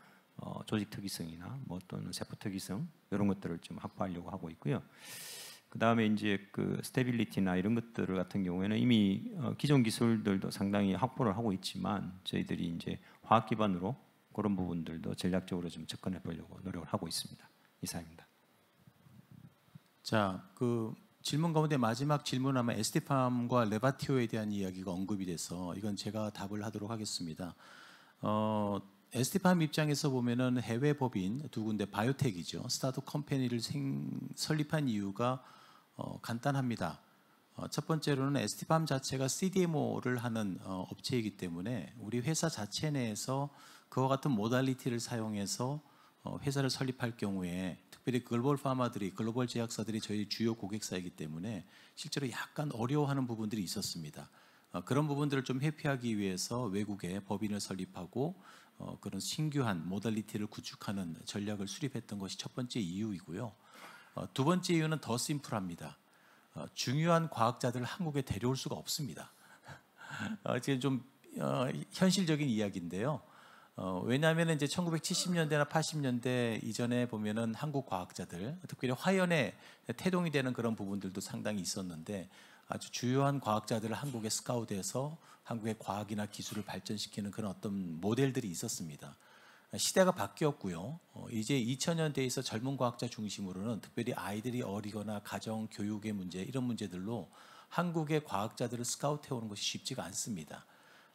조직 특이성이나 뭐 또는 세포 특이성 이런 것들을 좀 확보하려고 하고 있고요. 그 다음에 이제 그 스테빌리티나 이런 것들 같은 경우에는 이미 기존 기술들도 상당히 확보를 하고 있지만 저희들이 이제 화학 기반으로 그런 부분들도 전략적으로 좀 접근해 보려고 노력을 하고 있습니다. 이상입니다. 자, 그 질문 가운데 마지막 질문 아마 에스티팜과 레바티오에 대한 이야기가 언급이 돼서 이건 제가 답을 하도록 하겠습니다. 에스티팜 입장에서 보면은 해외 법인 두 군데 바이오텍이죠. 스타트업 컴퍼니를 설립한 이유가 간단합니다. 첫 번째로는 에스티팜 자체가 CDMO를 하는 업체이기 때문에 우리 회사 자체 내에서 그와 같은 모달리티를 사용해서 회사를 설립할 경우에 특별히 글로벌 파마들이 글로벌 제약사들이 저희 주요 고객사이기 때문에 실제로 약간 어려워하는 부분들이 있었습니다. 그런 부분들을 좀 회피하기 위해서 외국에 법인을 설립하고 그런 신규한 모달리티를 구축하는 전략을 수립했던 것이 첫 번째 이유이고요. 두 번째 이유는 더 심플합니다. 중요한 과학자들을 한국에 데려올 수가 없습니다. 지금 좀 현실적인 이야기인데요. 왜냐하면 이제 1970년대나 80년대 이전에 보면은 한국 과학자들, 특별히 화연에 태동이 되는 그런 부분들도 상당히 있었는데 아주 주요한 과학자들을 한국에 스카우트해서 한국의 과학이나 기술을 발전시키는 그런 어떤 모델들이 있었습니다. 시대가 바뀌었고요. 이제 2000년대에서 젊은 과학자 중심으로는 특별히 아이들이 어리거나 가정 교육의 문제 이런 문제들로 한국의 과학자들을 스카우트해오는 것이 쉽지가 않습니다.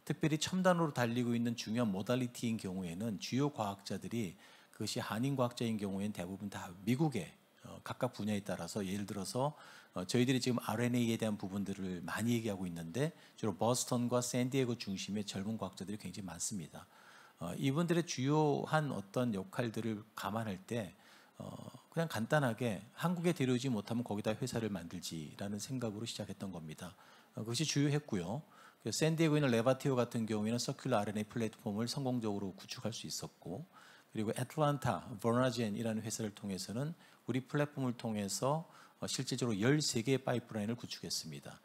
특별히 첨단으로 달리고 있는 중요한 모달리티인 경우에는 주요 과학자들이 그것이 한인 과학자인 경우에는 대부분 다 미국의 각각 분야에 따라서 예를 들어서 저희들이 지금 RNA에 대한 부분들을 많이 얘기하고 있는데 주로 버스턴과 샌디에고 중심의 젊은 과학자들이 굉장히 많습니다. 이분들의 주요한 어떤 역할들을 감안할 때 그냥 간단하게 한국에 데려오지 못하면 거기다 회사를 만들지라는 생각으로 시작했던 겁니다. 그것이 주요했고요. 샌디에고에 있는 레바티오 같은 경우에는 서큘러 RNA 플랫폼을 성공적으로 구축할 수 있었고 그리고 애틀란타 버나젠이라는 회사를 통해서는 우리 플랫폼을 통해서 실제적으로 13개의 파이프라인을 구축했습니다.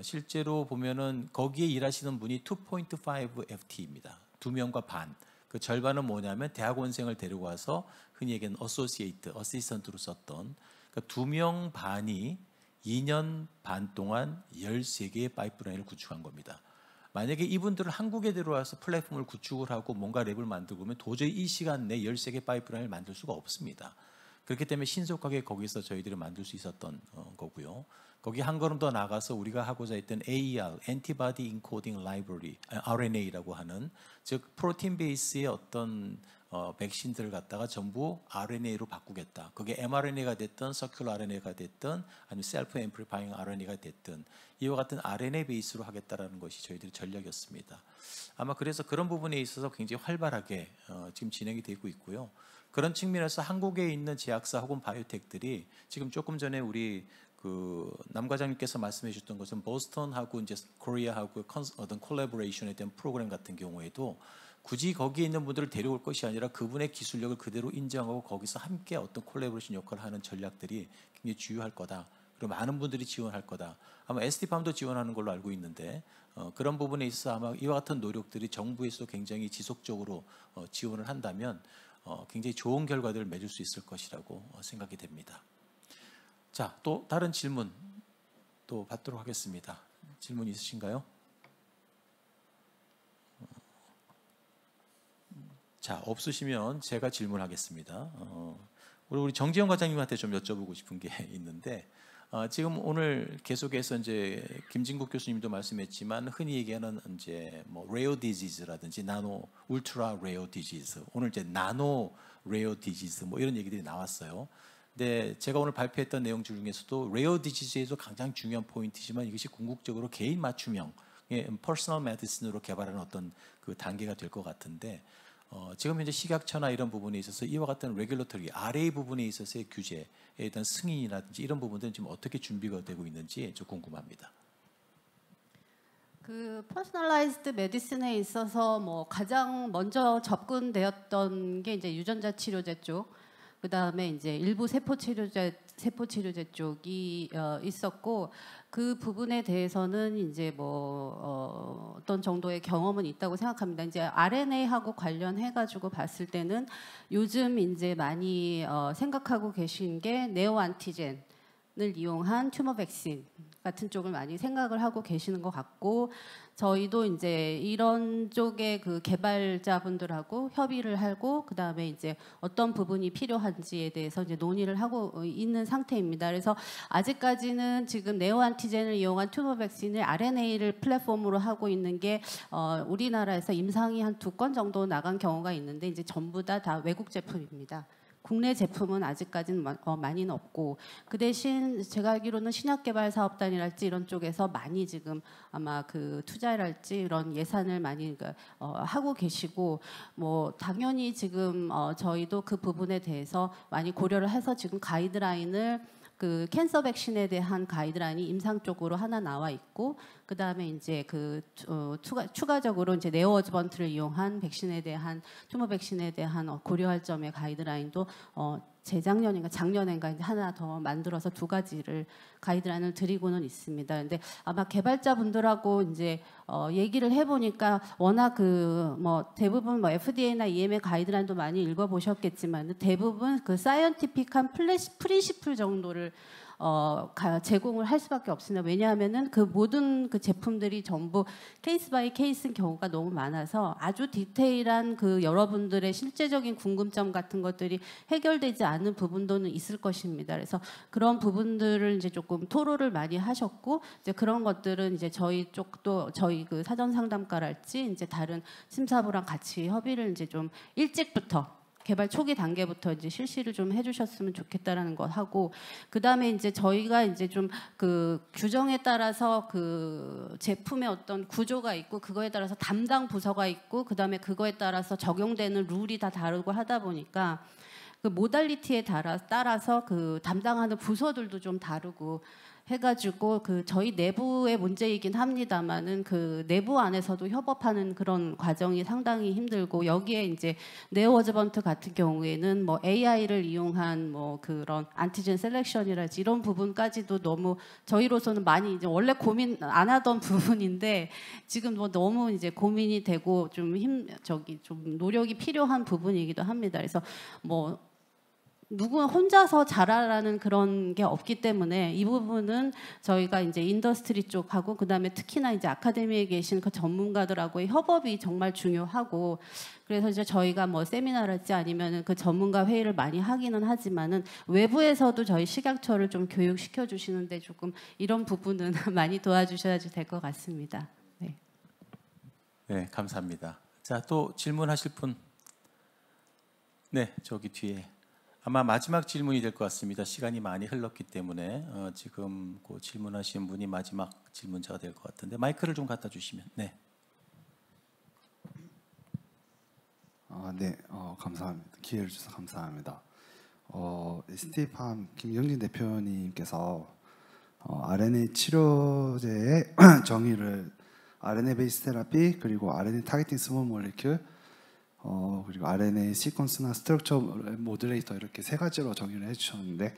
실제로 보면은 거기에 일하시는 분이 2.5 FT입니다. 2명과 반. 그 절반은 뭐냐면 대학원생을 데리고 와서 흔히 얘기하는 어소시에이트, 어시스턴트로 썼던 그러니까 2명 반이 2년 반 동안 13개의 파이프라인을 구축한 겁니다. 만약에 이분들을 한국에 들어와서 플랫폼을 구축을 하고 뭔가 랩을 만들고 그러면 도저히 이 시간 내에 13개 파이프라인을 만들 수가 없습니다. 그렇기 때문에 신속하게 거기서 저희들이 만들 수 있었던 거고요. 거기 한 걸음 더 나가서 우리가 하고자 했던 AER, Antibody Encoding Library, RNA라고 하는 즉 프로틴 베이스의 어떤 백신들을 갖다가 전부 RNA로 바꾸겠다. 그게 mRNA가 됐든 서큘러 RNA가 됐든 아니면 셀프 앰플리파잉 RNA가 됐든 이와 같은 RNA 베이스로 하겠다라는 것이 저희들의 전략이었습니다. 아마 그래서 그런 부분에 있어서 굉장히 활발하게 지금 진행이 되고 있고요. 그런 측면에서 한국에 있는 제약사 혹은 바이오텍들이 지금 조금 전에 우리 그 남 과장님께서 말씀해 주셨던 것은 보스턴하고 이제 코리아하고 어떤 콜라보레이션에 대한 프로그램 같은 경우에도 굳이 거기에 있는 분들을 데려올 것이 아니라 그분의 기술력을 그대로 인정하고 거기서 함께 어떤 콜라보레이션 역할을 하는 전략들이 굉장히 주요할 거다. 그리고 많은 분들이 지원할 거다. 아마 에스티팜도 지원하는 걸로 알고 있는데 그런 부분에 있어서 아마 이와 같은 노력들이 정부에서도 굉장히 지속적으로 지원을 한다면 굉장히 좋은 결과들을 맺을 수 있을 것이라고 생각이 됩니다. 자, 또 다른 질문 또 받도록 하겠습니다. 질문 있으신가요? 자, 없으시면 제가 질문하겠습니다. 우리 정지영 과장님한테 좀 여쭤보고 싶은 게 있는데 지금 오늘 계속해서 이제 김진국 교수님도 말씀했지만 흔히 얘기하는 이제 뭐 레어 디지즈라든지 나노 울트라 레어 디지즈, 오늘 이제 나노 레어 디지즈 뭐 이런 얘기들이 나왔어요. 근데 제가 오늘 발표했던 내용 중에서도 레어 디지즈에도 가장 중요한 포인트지만 이것이 궁극적으로 개인 맞춤형 퍼스널 메디슨으로 개발하는 어떤 그 단계가 될 것 같은데, 지금 현재 식약처나 이런 부분에 있어서 이와 같은 레귤러터리 RA 부분에 있어서의 규제에 대한 승인이라든지 이런 부분들은 지금 어떻게 준비가 되고 있는지 좀 궁금합니다. 그 퍼스널라이즈드 메디슨에 있어서 뭐 가장 먼저 접근되었던 게 이제 유전자 치료제 쪽, 그 다음에 이제 일부 세포 치료제 쪽이 있었고, 그 부분에 대해서는 이제 뭐 어떤 정도의 경험은 있다고 생각합니다. 이제 RNA하고 관련해 가지고 봤을 때는 요즘 이제 많이 생각하고 계신 게 네오 안티젠을 이용한 튜머 백신 같은 쪽을 많이 생각을 하고 계시는 것 같고, 저희도 이제 이런 쪽의 그 개발자분들하고 협의를 하고, 그 다음에 이제 어떤 부분이 필요한지에 대해서 이제 논의를 하고 있는 상태입니다. 그래서 아직까지는 지금 네오 안티젠을 이용한 튜머 백신을 RNA를 플랫폼으로 하고 있는 게 우리나라에서 임상이 한 2건 정도 나간 경우가 있는데, 이제 전부 다 외국 제품입니다. 국내 제품은 아직까지는 많이는 없고, 그 대신 제가 알기로는 신약개발사업단이랄지 이런 쪽에서 많이 지금 아마 그 투자랄지 이런 예산을 많이 하고 계시고, 뭐 당연히 지금 저희도 그 부분에 대해서 많이 고려를 해서 지금 가이드라인을 그 캔서 백신에 대한 가이드라인이 임상 쪽으로 하나 나와 있고, 그 다음에 이제 그 추가적으로 이제 네오 어즈번트를 이용한 백신에 대한 튜머 백신에 대한 고려할 점의 가이드라인도 재작년인가 작년인가 이제 하나 더 만들어서 2가지를 가이드라인을 드리고는 있습니다. 근데 아마 개발자분들하고 이제 얘기를 해보니까 워낙 그 뭐 대부분 뭐 FDA나 EMA 가이드라인도 많이 읽어보셨겠지만 대부분 그 사이언티픽한 프린시플 정도를 제공을 할 수밖에 없습니다. 왜냐하면은 그 모든 그 제품들이 전부 케이스 바이 케이스인 경우가 너무 많아서 아주 디테일한 그 여러분들의 실제적인 궁금점 같은 것들이 해결되지 않은 부분도는 있을 것입니다. 그래서 그런 부분들을 이제 조금 토로를 많이 하셨고, 이제 그런 것들은 이제 저희 쪽도 저희 그 사전 상담가랄지 이제 다른 심사부랑 같이 협의를 이제 좀 일찍부터 개발 초기 단계부터 이제 실시를 좀 해주셨으면 좋겠다라는 것 하고, 그 다음에 이제 저희가 이제 좀 그 규정에 따라서 그 제품의 어떤 구조가 있고, 그거에 따라서 담당 부서가 있고, 그 다음에 그거에 따라서 적용되는 룰이 다 다르고 하다 보니까 그 모달리티에 따라서 그 담당하는 부서들도 좀 다르고 해가지고 그 저희 내부의 문제이긴 합니다만은 그 내부 안에서도 협업하는 그런 과정이 상당히 힘들고, 여기에 이제 네오 어즈번트 같은 경우에는 뭐 AI를 이용한 뭐 그런 안티젠 셀렉션이랄지 이런 부분까지도 너무 저희로서는 많이 이제 원래 고민 안 하던 부분인데 지금 뭐 너무 이제 고민이 되고 좀 좀 노력이 필요한 부분이기도 합니다. 그래서 뭐 누구 혼자서 잘하라는 그런 게 없기 때문에 이 부분은 저희가 이제 인더스트리 쪽하고, 그다음에 특히나 이제 아카데미에 계신 그 전문가들하고의 협업이 정말 중요하고, 그래서 이제 저희가 뭐 세미나랄지 아니면은 그 전문가 회의를 많이 하기는 하지만은 외부에서도 저희 식약처를 좀 교육시켜 주시는데 조금 이런 부분은 많이 도와주셔야 될 것 같습니다. 네. 네, 감사합니다. 자, 또 질문하실 분? 네, 저기 뒤에. 아마 마지막 질문이 될 것 같습니다. 시간이 많이 흘렀기 때문에 지금 그 질문하신 분이 마지막 질문자가 될 것 같은데 마이크를 좀 갖다 주시면. 네. 네, 감사합니다. 기회를 주셔서 감사합니다. ST팜 김영진 대표님께서 RNA 치료제의 정의를 RNA 베이스 테라피, 그리고 RNA 타겟팅 스몰 몰리큘, 그리고 RNA 시퀀스나 스트럭처 모듈레이터 이렇게 3가지로 정의를 해주셨는데,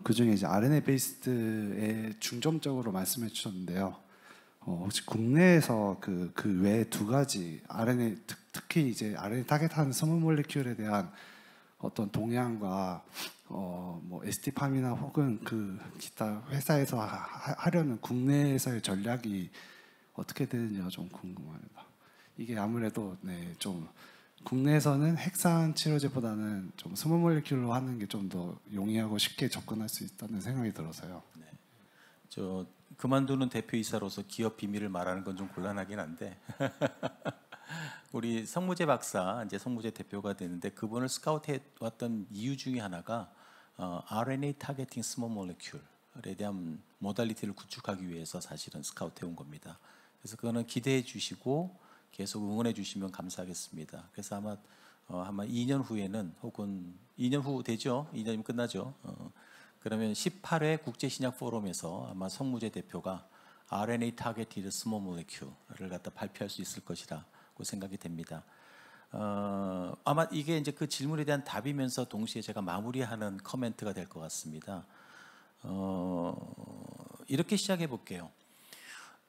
그 중에 이제 RNA 베이스드에 중점적으로 말씀해 주셨는데요. 혹시 국내에서 그 외에 2가지 RNA 특히 이제 RNA 타겟한 스몰 몰리큘에 대한 어떤 동향과 뭐 ST팜이나 혹은 그 기타 회사에서 하려는 국내에서의 전략이 어떻게 되는지가 좀 궁금합니다. 이게 아무래도 좀 국내에서는 핵산 치료제보다는 좀 스몰 몰리큘로 하는 게 좀 더 용이하고 쉽게 접근할 수 있다는 생각이 들어서요. 네. 저 그만두는 대표이사로서 기업 비밀을 말하는 건 좀 곤란하긴 한데 우리 성무재 박사 이제 성무재 대표가 되는데 그분을 스카우트해 왔던 이유 중에 하나가 RNA 타겟팅 스몰 몰레큘에 대한 모달리티를 구축하기 위해서 사실은 스카우트해 온 겁니다. 그래서 그거는 기대해 주시고 계속 응원해 주시면 감사하겠습니다. 그래서 아마 2년 후에는 혹은 2년 후 되죠? 2년이면 끝나죠. 그러면 18회 국제신약 포럼에서 아마 성무재 대표가 RNA 타겟티드 스몰 몰레큘을 갖다 발표할 수 있을 것이라고 생각이 됩니다. 아마 이게 이제 그 질문에 대한 답이면서 동시에 제가 마무리하는 코멘트가 될 것 같습니다. 이렇게 시작해 볼게요.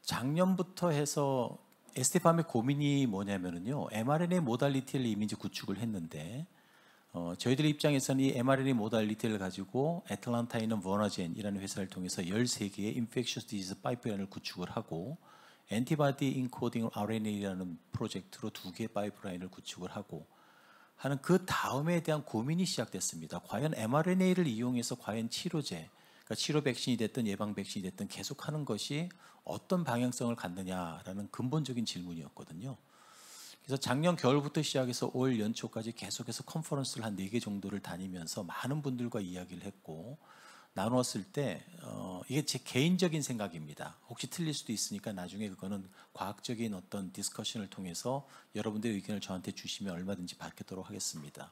작년부터 해서 에스테팜의 고민이 뭐냐면요, mRNA 모달리티를 이미 이제 구축을 했는데 저희들 입장에서는 이 mRNA 모달리티를 가지고 애틀란타에 있는 버나젠이라는 회사를 통해서 13개의 인펙셔스 디지즈 파이프라인을 구축을 하고 엔티바디 인코딩 RNA라는 프로젝트로 2개의 파이프라인을 구축을 하고 하는 그 다음에 대한 고민이 시작됐습니다. 과연 mRNA를 이용해서 과연 치료제, 그러니까 치료 백신이 됐든 예방 백신이 됐든 계속하는 것이 어떤 방향성을 갖느냐라는 근본적인 질문이었거든요. 그래서 작년 겨울부터 시작해서 올 연초까지 계속해서 컨퍼런스를 한 4개 정도를 다니면서 많은 분들과 이야기를 했고 나누었을 때 이게 제 개인적인 생각입니다. 혹시 틀릴 수도 있으니까 나중에 그거는 과학적인 어떤 디스커션을 통해서 여러분들의 의견을 저한테 주시면 얼마든지 받도록 하겠습니다.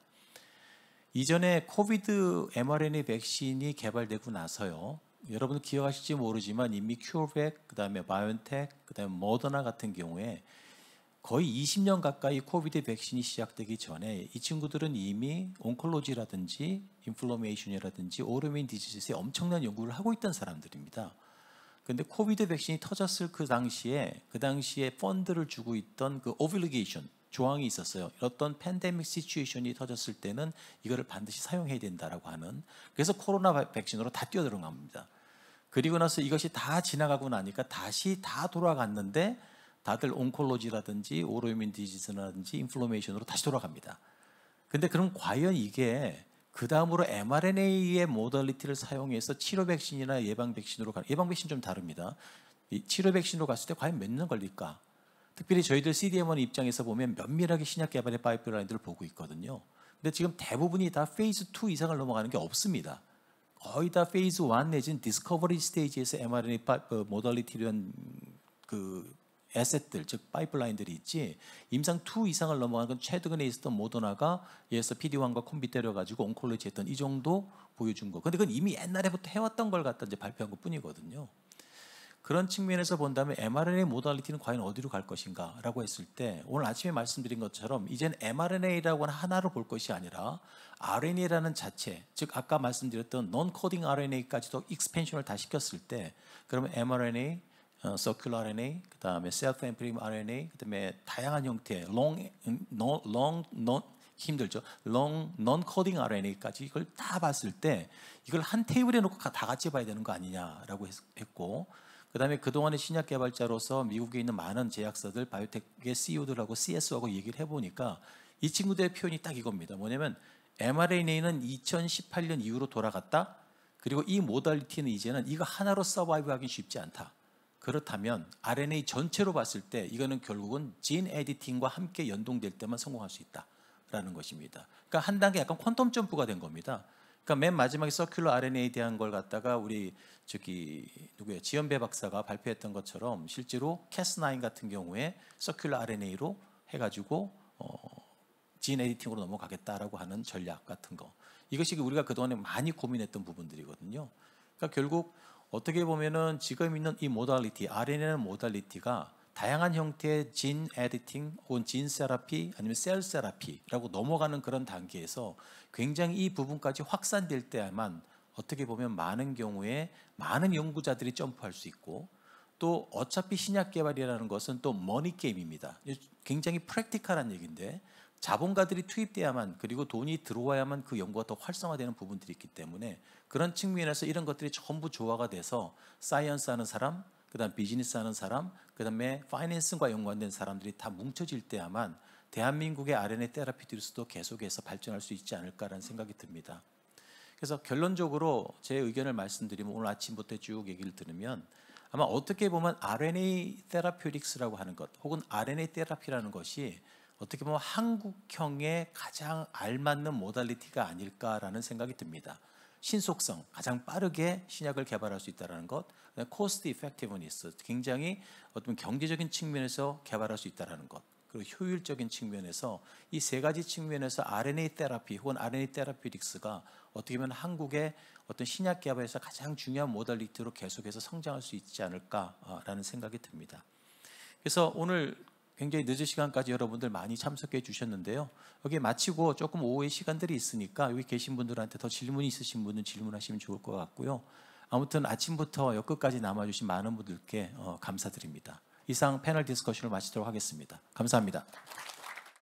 이전에 코비드 mRNA 백신이 개발되고 나서요, 여러분 기억하실지 모르지만 이미 큐어백, 그다음에 바이온텍, 그다음에 모더나 같은 경우에 거의 20년 가까이 코비드 백신이 시작되기 전에 이 친구들은 이미 온콜로지라든지 인플로메이션이라든지 오토이뮨 디지즈에 엄청난 연구를 하고 있던 사람들입니다. 그런데 코비드 백신이 터졌을 그 당시에 펀드를 주고 있던 그 오블리게이션 조항이 있었어요. 어떤 팬데믹 시츄에이션이 터졌을 때는 이거를 반드시 사용해야 된다라고 하는, 그래서 코로나 백신으로 다 뛰어들어간 겁니다. 그리고 나서 이것이 다 지나가고 나니까 다시 다 돌아갔는데 다들 온콜로지라든지 오토이뮨 디지즈라든지 인플로메이션으로 다시 돌아갑니다. 근데 그럼 과연 이게 그 다음으로 mRNA의 모달리티를 사용해서 치료 백신이나 예방 백신으로 예방 백신 좀 다릅니다. 이 치료 백신으로 갔을 때 과연 몇 년 걸릴까? 특별히 저희들 CDMO 입장에서 보면 면밀하게 신약 개발의 파이프라인들을 보고 있거든요. 근데 지금 대부분이 다 페이즈 2 이상을 넘어가는 게 없습니다. 거의 다 페이즈 1 내지는 디스커버리 스테이지에서 mRNA 모달리티란 그 에셋들, 즉 파이프라인들이 있지, 임상 2 이상을 넘어가는 건 최근에 있었던 모더나가 예서 PD1과 콤비 때려가지고 온콜로지 했던 이 정도 보여준 거. 근데 그건 이미 옛날에부터 해왔던 걸 갖다 이제 발표한 것 뿐이거든요. 그런 측면에서 본다면 mRNA 모달리티는 과연 어디로 갈 것인가라고 했을 때 오늘 아침에 말씀드린 것처럼 이젠 mRNA라고 하는 하나로 볼 것이 아니라 RNA라는 자체, 즉 아까 말씀드렸던 non-coding RNA까지도 익스펜션을 다 시켰을 때 그러면 mRNA, 서큘러 RNA, 그다음에 셀프 앰플링 RNA, 그다음에 다양한 형태의 힘들죠. non-coding RNA까지 이걸 다 봤을 때 이걸 한 테이블에 놓고 다 같이 봐야 되는 거 아니냐라고 했고, 그다음에 그동안의 신약 개발자로서 미국에 있는 많은 제약사들, 바이오텍의 CEO들하고 CSO하고 얘기를 해보니까 이 친구들의 표현이 딱 이겁니다. 뭐냐면 mRNA는 2018년 이후로 돌아갔다. 그리고 이 모달리티는 이제는 이거 하나로 서바이브하기 쉽지 않다. 그렇다면 RNA 전체로 봤을 때 이거는 결국은 진 에디팅과 함께 연동될 때만 성공할 수 있다라는 것입니다. 그러니까 한 단계 약간 퀀텀 점프가 된 겁니다. 그러니까 맨 마지막에 서큘러 RNA에 대한 걸 갖다가 우리 누구예요? 지연배 박사가 발표했던 것처럼 실제로 Cas9 같은 경우에 서큘러 RNA로 해가지고 진 에디팅으로 넘어가겠다라고 하는 전략 같은 거. 이것이 우리가 그동안에 많이 고민했던 부분들이거든요. 그러니까 결국 어떻게 보면은 지금 있는 이 모달리티, RNA라는 모달리티가 다양한 형태의 진 에디팅 혹은 진 세라피 아니면 셀 세라피라고 넘어가는 그런 단계에서 굉장히 이 부분까지 확산될 때야만 어떻게 보면 많은 경우에 많은 연구자들이 점프할 수 있고, 또 어차피 신약 개발이라는 것은 또 머니 게임입니다. 굉장히 프랙티컬한 얘기인데 자본가들이 투입돼야만, 그리고 돈이 들어와야만 그 연구가 더 활성화되는 부분들이 있기 때문에 그런 측면에서 이런 것들이 전부 조화가 돼서 사이언스 하는 사람, 그다음 비즈니스 하는 사람, 그다음에 파이낸스과 연관된 사람들이 다 뭉쳐질 때야만 대한민국의 RNA 테라피utics도 계속해서 발전할 수 있지 않을까라는 생각이 듭니다. 그래서 결론적으로 제 의견을 말씀드리면 오늘 아침부터 쭉 얘기를 들으면 아마 어떻게 보면 RNA 테라퓨틱스라고 하는 것 혹은 RNA 테라피라는 것이 어떻게 보면 한국형에 가장 알맞는 모달리티가 아닐까라는 생각이 듭니다. 신속성, 가장 빠르게 신약을 개발할 수 있다는 것, 코스트 이펙티브니스, 굉장히 어떤 경제적인 측면에서 개발할 수 있다는 것, 그리고 효율적인 측면에서 이 세 가지 측면에서 RNA 테라피 혹은 RNA 테라피틱스가 어떻게 보면 한국의 어떤 신약 개발에서 가장 중요한 모달리티로 계속해서 성장할 수 있지 않을까라는 생각이 듭니다. 그래서 오늘 굉장히 늦은 시간까지 여러분들 많이 참석해 주셨는데요. 여기 마치고 조금 오후에 시간들이 있으니까 여기 계신 분들한테 더 질문이 있으신 분은 질문하시면 좋을 것 같고요. 아무튼 아침부터 끝까지 남아주신 많은 분들께 감사드립니다. 이상 패널 디스커션을 마치도록 하겠습니다. 감사합니다.